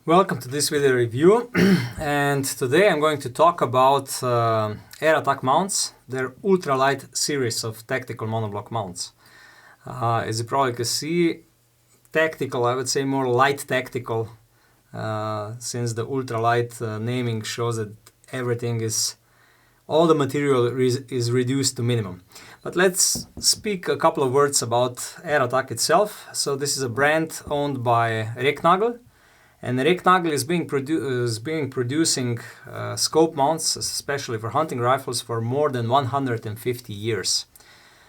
Welcome to this video review and today I'm going to talk about ERA-TAC mounts, their ultralight series of tactical monoblock mounts. As you probably can see, tactical, I would say more light tactical, since the ultralight naming shows that all the material is reduced to minimum. But let's speak a couple of words about ERA-TAC itself. So this is a brand owned by ERA-TAC. And ERA-TAC is producing scope mounts, especially for hunting rifles, for more than 150 years.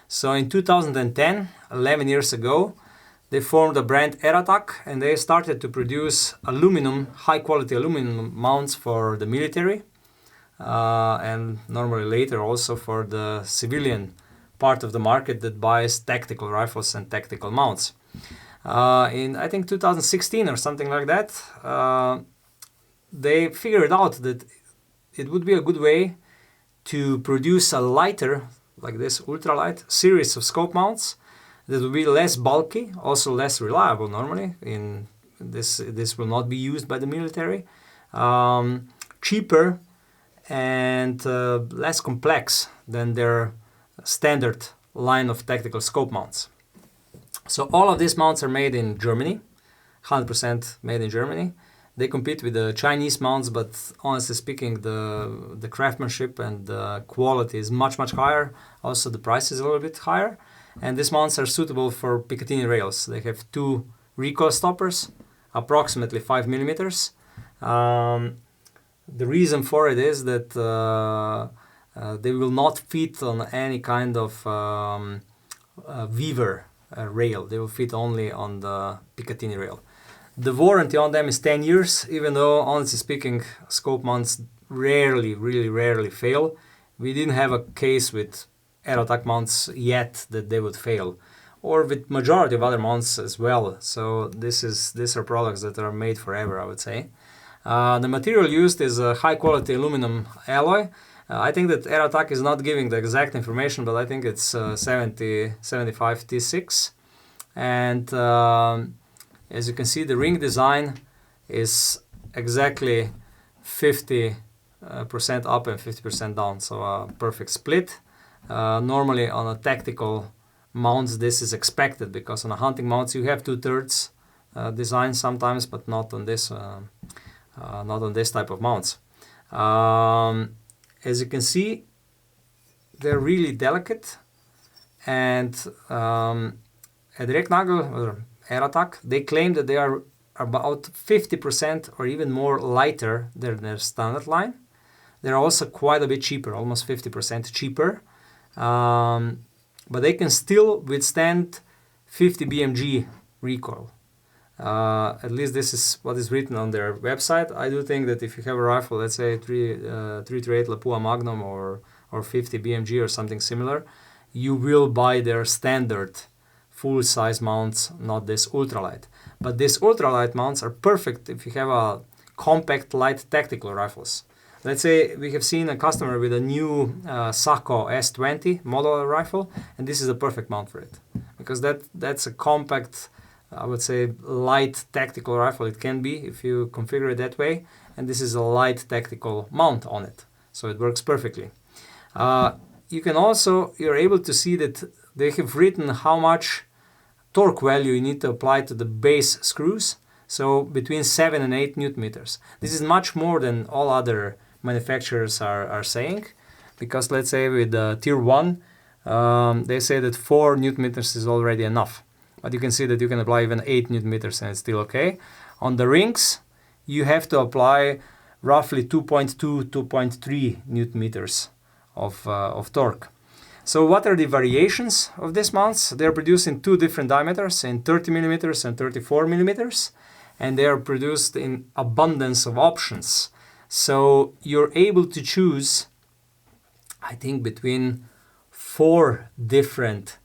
So in 2010, 11 years ago, they formed a brand ERA-TAC and they started to produce high-quality aluminum mounts for the military and normally later also for the civilian part of the market that buys tactical rifles and tactical mounts. In I think 2016 or something like that, they figured out that it would be a good way to produce a lighter, like this ultralight series of scope mounts that will be less bulky, also less reliable normally. This will not be used by the military, cheaper and less complex than their standard line of tactical scope mounts. So all of these mounts are made in Germany, 100% made in Germany. They compete with the Chinese mounts, but honestly speaking, the craftsmanship and the quality is much higher. Also, the price is a little bit higher. And these mounts are suitable for Picatinny rails. They have two recoil stoppers, approximately 5 millimeters. The reason for it is that they will not fit on any kind of weaver rail. They will fit only on the Picatinny rail. The warranty on them is 10 years, even though, honestly speaking, scope mounts really rarely fail. We didn't have a case with ERA-TAC mounts yet that they would fail, or with majority of other mounts as well. So these are products that are made forever, I would say. The material used is a high-quality aluminum alloy. I think that ERA-TAC is not giving the exact information, but I think it's 75 T6. And as you can see, the ring design is exactly 50% up and 50% down, so a perfect split. Normally on a tactical mounts this is expected, because on a hunting mounts you have 2/3 design sometimes, but not on this type of mounts. As you can see, they're really delicate, and at ERA-TAC, they claim that they are about 50% or even more lighter than their standard line. They're also quite a bit cheaper, almost 50% cheaper, but they can still withstand 50 BMG recoil. At least this is what is written on their website. I do think that if you have a rifle, let's say 338 Lapua Magnum or 50 BMG or something similar, you will buy their standard full-size mounts, not this ultralight. But these ultralight mounts are perfect if you have a compact light tactical rifles. Let's say we have seen a customer with a new Sako S20 model rifle, and this is a perfect mount for it, because that's a compact, I would say, light tactical rifle. It can be if you configure it that way, and this is a light tactical mount on it, so it works perfectly. You're able to see that they have written how much torque value you need to apply to the base screws, so between 7 and 8 Newton meters. This is much more than all other manufacturers are saying, because let's say with tier 1, they say that 4 Newton meters is already enough. But you can see that you can apply even 8 Newton meters and it's still okay. On the rings, you have to apply roughly 2.2, 2.3 Newton meters of torque. So what are the variations of these mounts? They're produced in two different diameters, in 30 millimeters and 34 millimeters, and they are produced in abundance of options. So you're able to choose, I think, between 4 different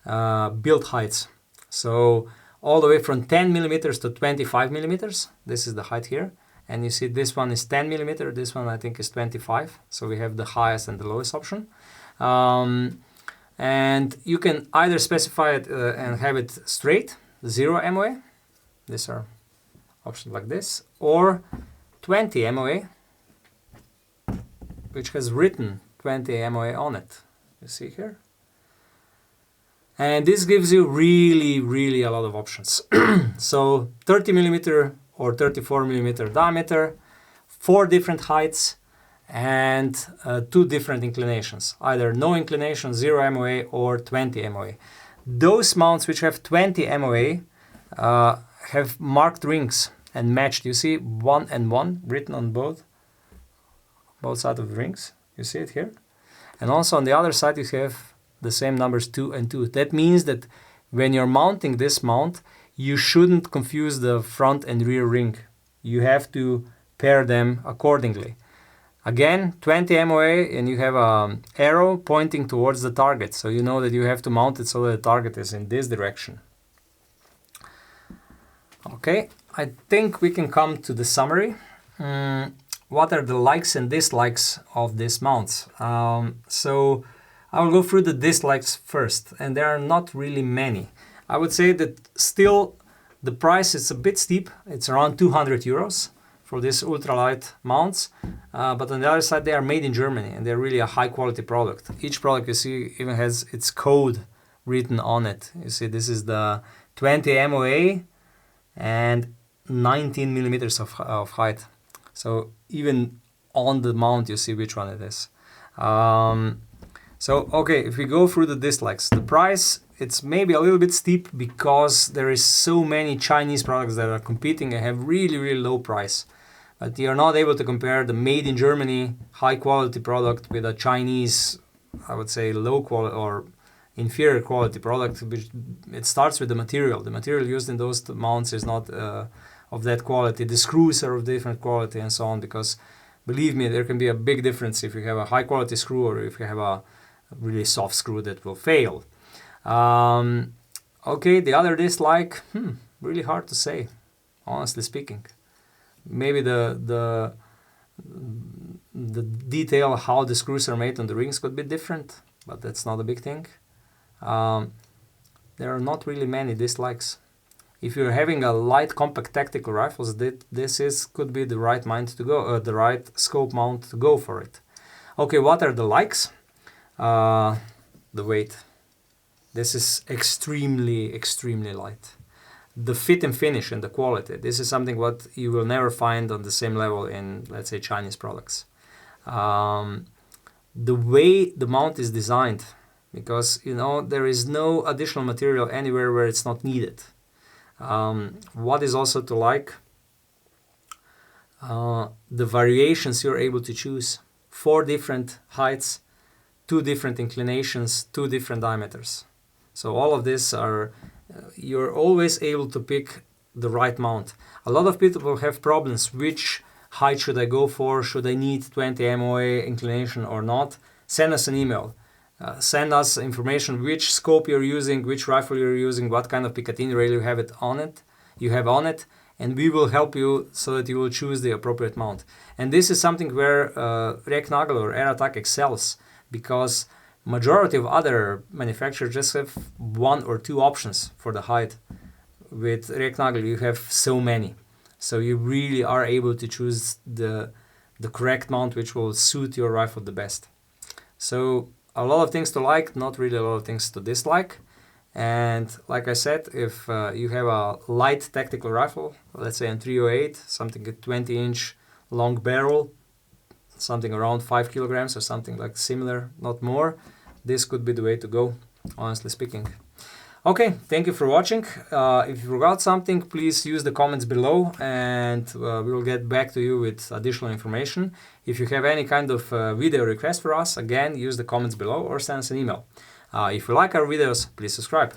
build heights. So all the way from 10 millimeters to 25 millimeters. This is the height here. And you see this one is 10 millimeter. This one I think is 25. So we have the highest and the lowest option. And you can either specify it and have it straight, 0 MOA. These are option like this, or 20 MOA, which has written 20 MOA on it. You see here? And this gives you really a lot of options. So 30 millimeter or 34 millimeter diameter, 4 different heights, and 2 different inclinations, either no inclination, 0 MOA, or 20 MOA. Those mounts which have 20 MOA have marked rings and matched. You see 1 and 1 written on both sides of the rings. You see it here? And also on the other side you have the same numbers 2 and 2. That means that when you're mounting this mount, you shouldn't confuse the front and rear ring. You have to pair them accordingly. Again, 20 MOA, and you have an arrow pointing towards the target, so you know that you have to mount it so that the target is in this direction. Okay, I think we can come to the summary. What are the likes and dislikes of these mounts? So I will go through the dislikes first, and there are not really many. I would say that still the price is a bit steep. It's around 200 euros for these ultralight mounts, but on the other side they are made in Germany and they're really a high quality product. Each product you see even has its code written on it. You see this is the 20 MOA and 19 millimeters of height. So even on the mount you see which one it is. So okay, if we go through the dislikes, the price, it's maybe a little bit steep because there is so many Chinese products that are competing and have really low price. But you're not able to compare the made in Germany high quality product with a Chinese, I would say, low quality or inferior quality product, which it starts with the material. The material used in those mounts is not of that quality. The screws are of different quality and so on, because believe me, there can be a big difference if you have a high quality screw or if you have a really soft screw that will fail. Okay, the other dislike, really hard to say, honestly speaking. Maybe the detail how the screws are made on the rings could be different, but that's not a big thing. There are not really many dislikes. If you're having a light compact tactical rifles, this could be the right mount to go, the right scope mount to go for it. Okay, what are the likes? The weight. This is extremely light. The fit and finish and the quality. This is something what you will never find on the same level in, let's say, Chinese products. The way the mount is designed, because there is no additional material anywhere where it's not needed. What is also to like? The variations you're able to choose. 4 different heights, 2 different inclinations, 2 different diameters. So all of this are, you're always able to pick the right mount. A lot of people will have problems. Which height should I go for? Should I need 20 MOA inclination or not? Send us an email. Send us information which scope you're using, which rifle you're using, what kind of Picatinny rail you have on it, and we will help you so that you will choose the appropriate mount. And this is something where ERA-TAC or ERA-TAC excels, because majority of other manufacturers just have 1 or 2 options for the height. With ERA-TAC you have so many, so you really are able to choose the correct mount which will suit your rifle the best. So a lot of things to like, not really a lot of things to dislike. And like I said, if you have a light tactical rifle, let's say a 308, something at 20-inch long barrel, something around 5 kilograms or something like similar, not more, this could be the way to go, honestly speaking. Okay, thank you for watching. If you forgot something, please use the comments below and we will get back to you with additional information. If you have any kind of video request for us, again, use the comments below or send us an email. If you like our videos, please subscribe.